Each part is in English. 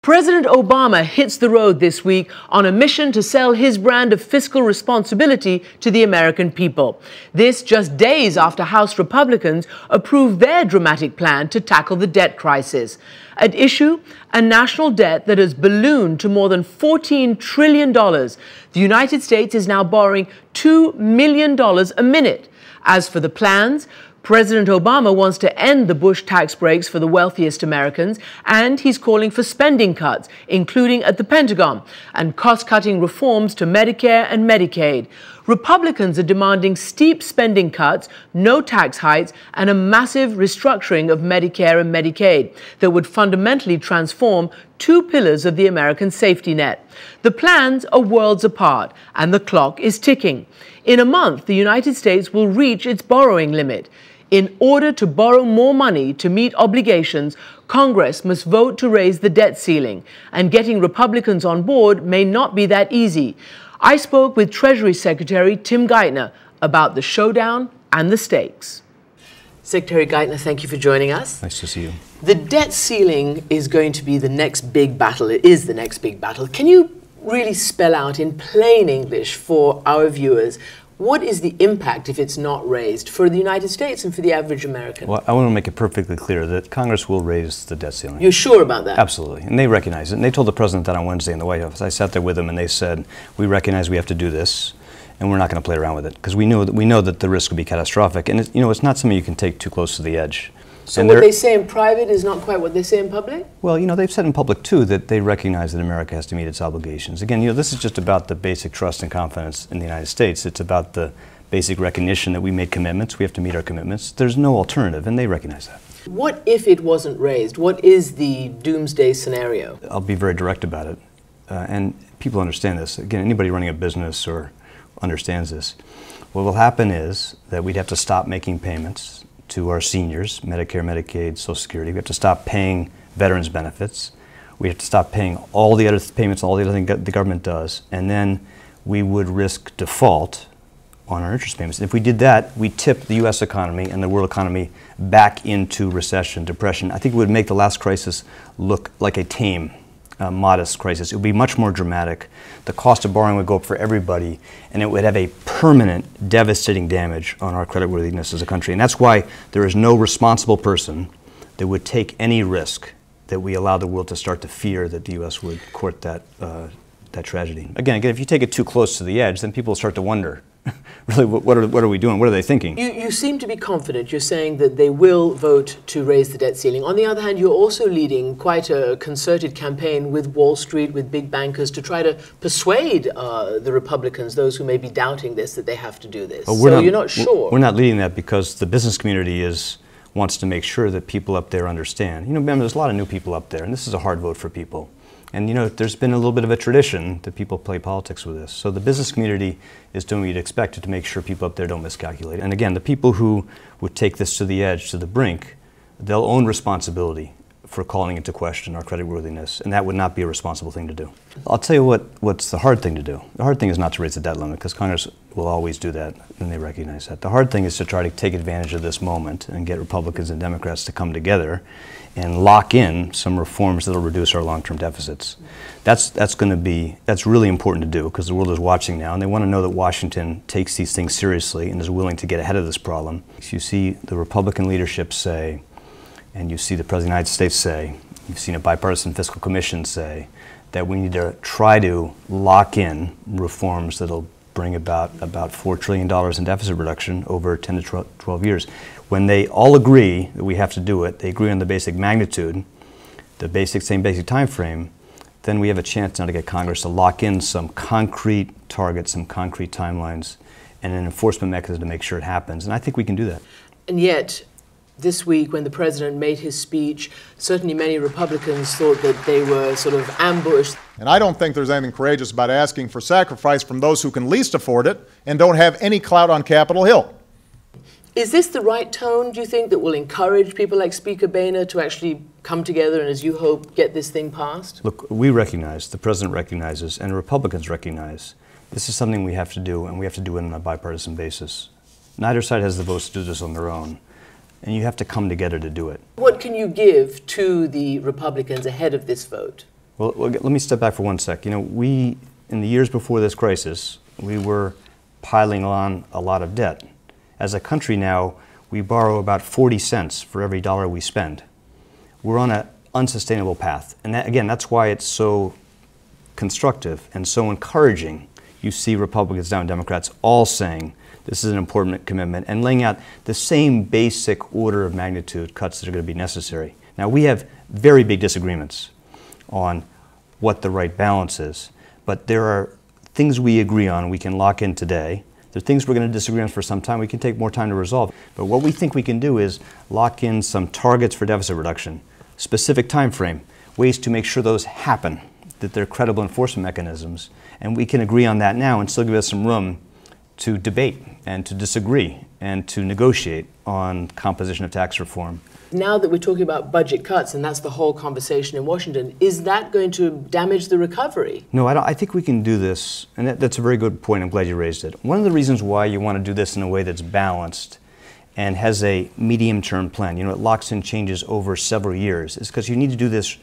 President Obama hits the road this week on a mission to sell his brand of fiscal responsibility to the American people. This just days after House Republicans approved their dramatic plan to tackle the debt crisis. At issue, a national debt that has ballooned to more than $14 trillion. The United States is now borrowing $2 million a minute. As for the plans, President Obama wants to end the Bush tax breaks for the wealthiest Americans, and he's calling for spending cuts, including at the Pentagon, and cost-cutting reforms to Medicare and Medicaid. Republicans are demanding steep spending cuts, no tax hikes, and a massive restructuring of Medicare and Medicaid that would fundamentally transform two pillars of the American safety net. The plans are worlds apart, and the clock is ticking. In a month, the United States will reach its borrowing limit. In order to borrow more money to meet obligations, Congress must vote to raise the debt ceiling, and getting Republicans on board may not be that easy. I spoke with Treasury Secretary Tim Geithner about the showdown and the stakes. Secretary Geithner, thank you for joining us. Nice to see you. The debt ceiling is going to be the next big battle. It is the next big battle. Can you really spell out in plain English for our viewers what is the impact if it's not raised for the United States and for the average American? Well, I want to make it perfectly clear that Congress will raise the debt ceiling. You're sure about that? Absolutely. And they recognize it. And they told the President that on Wednesday in the White House. I sat there with them and they said, we recognize we have to do this and we're not going to play around with it because we know that the risk would be catastrophic. And it's not something you can take too close to the edge. So what they say in private is not quite what they say in public? Well, they've said in public, too, that they recognize that America has to meet its obligations. Again, this is just about the basic trust and confidence in the United States. It's about the basic recognition that we made commitments. We have to meet our commitments. There's no alternative, and they recognize that. What if it wasn't raised? What is the doomsday scenario? I'll be very direct about it, and people understand this. Again, anybody running a business or understands this. What will happen is that we'd have to stop making payments to our seniors, Medicare, Medicaid, Social Security. We have to stop paying veterans benefits. We have to stop paying all the other payments, all the other things the government does, and then we would risk default on our interest payments. If we did that, we tip the U.S. economy and the world economy back into recession, depression. I think it would make the last crisis look like a tame, modest crisis. It would be much more dramatic. The cost of borrowing would go up for everybody, and it would have a permanent, devastating damage on our creditworthiness as a country. And that's why there is no responsible person that would take any risk that we allow the world to start to fear that the U.S. would court that tragedy. Again, if you take it too close to the edge, then people start to wonder, really, what are we doing? What are they thinking? You seem to be confident. You're saying that they will vote to raise the debt ceiling. On the other hand, you're also leading quite a concerted campaign with Wall Street, with big bankers, to try to persuade the Republicans, those who may be doubting this, that they have to do this. So you're not sure. We're not leading that because the business community wants to make sure that people up there understand. Remember, there's a lot of new people up there, and this is a hard vote for people. And there's been a little bit of a tradition that people play politics with this. So the business community is doing what you'd expect to make sure people up there don't miscalculate. And again, the people who would take this to the edge, to the brink, they'll own responsibility for calling into question our creditworthiness, and that would not be a responsible thing to do. I'll tell you what's the hard thing to do. The hard thing is not to raise the debt limit, because Congress will always do that, and they recognize that. The hard thing is to try to take advantage of this moment and get Republicans and Democrats to come together and lock in some reforms that will reduce our long-term deficits. That's really important to do, because the world is watching now, and they want to know that Washington takes these things seriously and is willing to get ahead of this problem. You see the Republican leadership say, and you see the President of the United States say, you've seen a bipartisan fiscal commission say, that we need to try to lock in reforms that will bring about $4 trillion in deficit reduction over 10 to 12 years. When they all agree that we have to do it, they agree on the basic magnitude, the same basic time frame, then we have a chance now to get Congress to lock in some concrete targets, some concrete timelines, and an enforcement mechanism to make sure it happens. And I think we can do that. And yet, this week, when the president made his speech, certainly many Republicans thought that they were sort of ambushed. And I don't think there's anything courageous about asking for sacrifice from those who can least afford it and don't have any clout on Capitol Hill. Is this the right tone, do you think, that will encourage people like Speaker Boehner to actually come together and, as you hope, get this thing passed? Look, we recognize, the president recognizes, and Republicans recognize, this is something we have to do, and we have to do it on a bipartisan basis. Neither side has the votes to do this on their own. And you have to come together to do it. What can you give to the Republicans ahead of this vote? Well, let me step back for one sec. You know, in the years before this crisis, we were piling on a lot of debt. As a country now, we borrow about 40 cents for every dollar we spend. We're on an unsustainable path. And that, again, that's why it's so constructive and so encouraging. You see Republicans now and Democrats all saying this is an important commitment and laying out the same basic order of magnitude cuts that are going to be necessary. Now, we have very big disagreements on what the right balance is, but there are things we agree on we can lock in today. There are things we're going to disagree on for some time. We can take more time to resolve. But what we think we can do is lock in some targets for deficit reduction, specific time frame, ways to make sure those happen, that they're credible enforcement mechanisms. And we can agree on that now and still give us some room to debate and to disagree and to negotiate on composition of tax reform. Now that we're talking about budget cuts, and that's the whole conversation in Washington, is that going to damage the recovery? No, I think we can do this, and that's a very good point. I'm glad you raised it. One of the reasons why you want to do this in a way that's balanced and has a medium-term plan, you know, it locks in changes over several years, is because you need to do this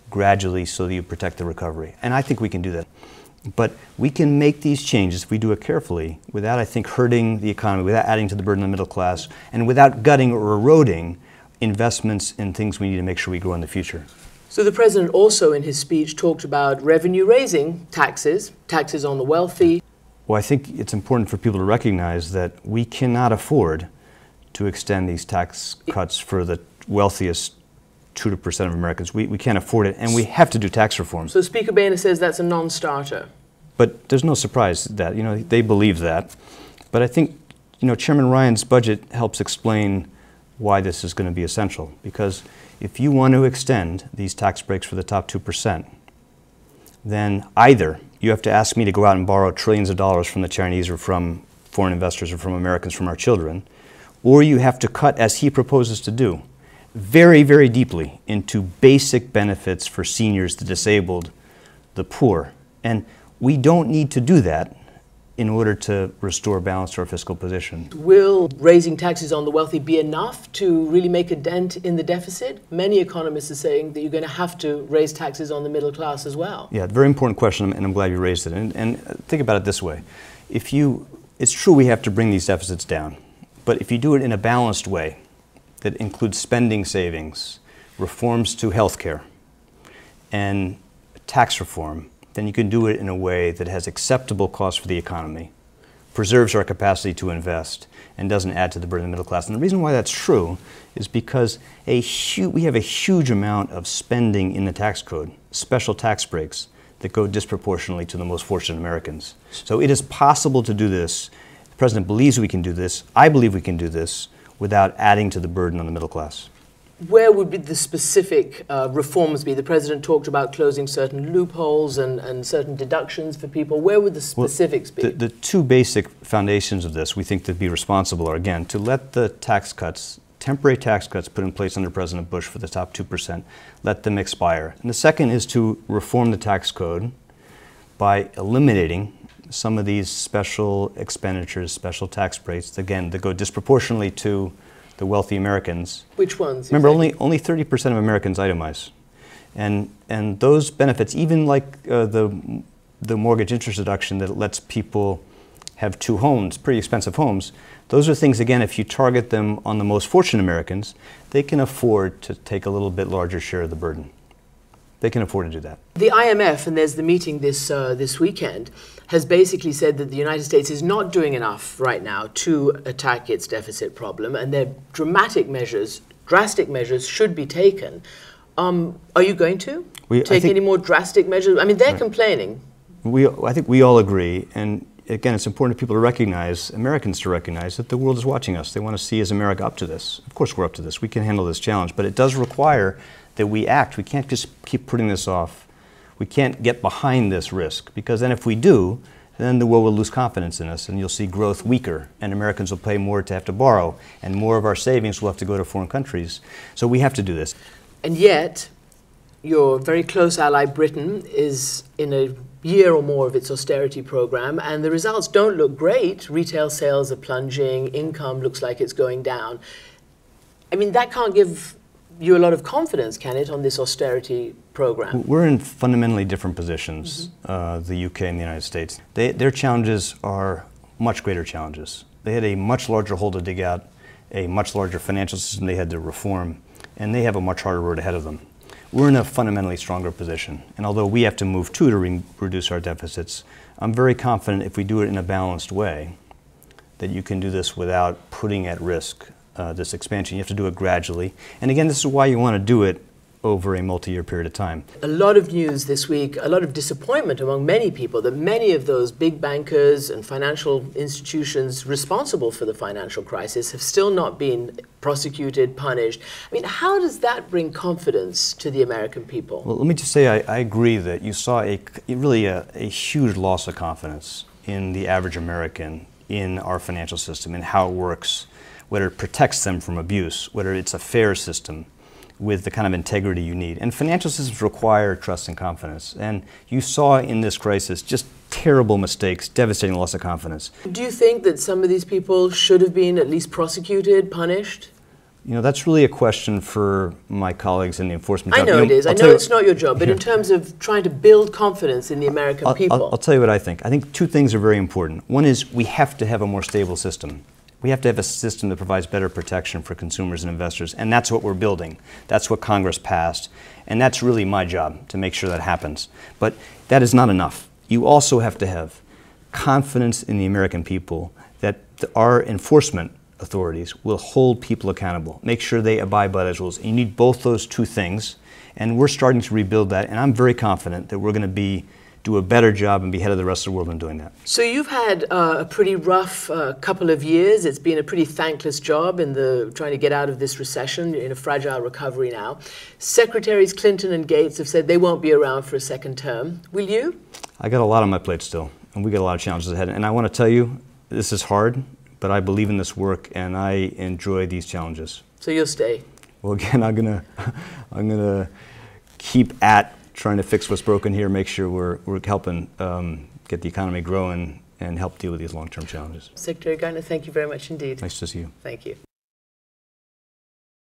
gradually so that you protect the recovery. And I think we can do that. But we can make these changes if we do it carefully without, I think, hurting the economy, without adding to the burden of the middle class, and without gutting or eroding investments in things we need to make sure we grow in the future. So the president also in his speech talked about revenue-raising taxes, taxes on the wealthy. Well, I think it's important for people to recognize that we cannot afford to extend these tax cuts for the wealthiest 2% of Americans. We can't afford it, and we have to do tax reform. So Speaker Boehner says that's a non-starter. But there's no surprise that, you know, they believe that. But I think, you know, Chairman Ryan's budget helps explain why this is going to be essential. Because if you want to extend these tax breaks for the top 2%, then either you have to ask me to go out and borrow trillions of dollars from the Chinese or from foreign investors or from Americans, from our children, or you have to cut, as he proposes to do, very, very deeply into basic benefits for seniors, the disabled, the poor. And we don't need to do that in order to restore balance to our fiscal position. Will raising taxes on the wealthy be enough to really make a dent in the deficit? Many economists are saying that you're going to have to raise taxes on the middle class as well. Yeah, very important question, and I'm glad you raised it. And think about it this way. It's true we have to bring these deficits down, but if you do it in a balanced way that includes spending savings, reforms to health care, and tax reform, then you can do it in a way that has acceptable costs for the economy, preserves our capacity to invest, and doesn't add to the burden of the middle class. And the reason why that's true is because we have a huge amount of spending in the tax code, special tax breaks that go disproportionately to the most fortunate Americans. So it is possible to do this. The President believes we can do this. I believe we can do this without adding to the burden on the middle class. Where would be the specific reforms be? The president talked about closing certain loopholes and certain deductions for people. Where would the specifics be? The two basic foundations of this we think to be responsible are, again, to let the tax cuts, temporary tax cuts put in place under President Bush for the top 2%, let them expire. And the second is to reform the tax code by eliminating some of these special expenditures, special tax breaks, again, that go disproportionately to the wealthy Americans. Which ones? Remember, only 30% of Americans itemize. And those benefits, even like the mortgage interest deduction that lets people have two homes, pretty expensive homes, those are things, again, if you target them on the most fortunate Americans, they can afford to take a little bit larger share of the burden. They can afford to do that. The IMF, and there's the meeting this weekend, has basically said that the United States is not doing enough right now to attack its deficit problem, and that drastic measures should be taken. Are you going to take any more drastic measures? I mean, they're complaining. I think we all agree, and again, it's important for people to recognize, Americans to recognize, that the world is watching us. They want to see, is America up to this? Of course we're up to this. We can handle this challenge, but it does require that we act. We can't just keep putting this off. We can't get behind this risk, because then if we do, then the world will lose confidence in us, and you'll see growth weaker, and Americans will pay more to have to borrow, and more of our savings will have to go to foreign countries. So we have to do this. And yet, your very close ally Britain is in a year or more of its austerity program, and the results don't look great. Retail sales are plunging, income looks like it's going down. I mean, that can't give you a lot of confidence, can it, on this austerity program? We're in fundamentally different positions, the UK and the United States. Their challenges are much greater challenges. They had a much larger hole to dig out, a much larger financial system they had to reform, and they have a much harder road ahead of them. We're in a fundamentally stronger position, and although we have to move too to reduce our deficits, I'm very confident if we do it in a balanced way, that you can do this without putting at risk this expansion. You have to do it gradually. And again, this is why you want to do it over a multi-year period of time. A lot of news this week, a lot of disappointment among many people that many of those big bankers and financial institutions responsible for the financial crisis have still not been prosecuted, punished. I mean, how does that bring confidence to the American people? Well, let me just say I agree that you saw really a huge loss of confidence in the average American in our financial system and how it works, whether it protects them from abuse, whether it's a fair system with the kind of integrity you need. And financial systems require trust and confidence. And you saw in this crisis just terrible mistakes, devastating loss of confidence. Do you think that some of these people should have been at least prosecuted, punished? You know, that's really a question for my colleagues in the enforcement job. I know it is. I know it's not your job, but in terms of trying to build confidence in the American people. I'll tell you what I think. I think two things are very important. One is we have to have a more stable system. We have to have a system that provides better protection for consumers and investors, and that's what we're building. That's what Congress passed, and that's really my job to make sure that happens. But that is not enough. You also have to have confidence in the American people that our enforcement authorities will hold people accountable, make sure they abide by those rules. And you need both those two things, and we're starting to rebuild that, and I'm very confident that we're going to do a better job and be ahead of the rest of the world in doing that. So you've had a pretty rough couple of years. It's been a pretty thankless job in trying to get out of this recession, in a fragile recovery now. Secretaries Clinton and Gates have said they won't be around for a second term. Will you? I got a lot on my plate still, and we got a lot of challenges ahead. And I want to tell you, this is hard, but I believe in this work and I enjoy these challenges. So you'll stay? Well, again, I'm gonna keep at trying to fix what's broken here, make sure we're helping get the economy growing and help deal with these long-term challenges. Secretary Geithner, thank you very much indeed. Nice to see you. Thank you.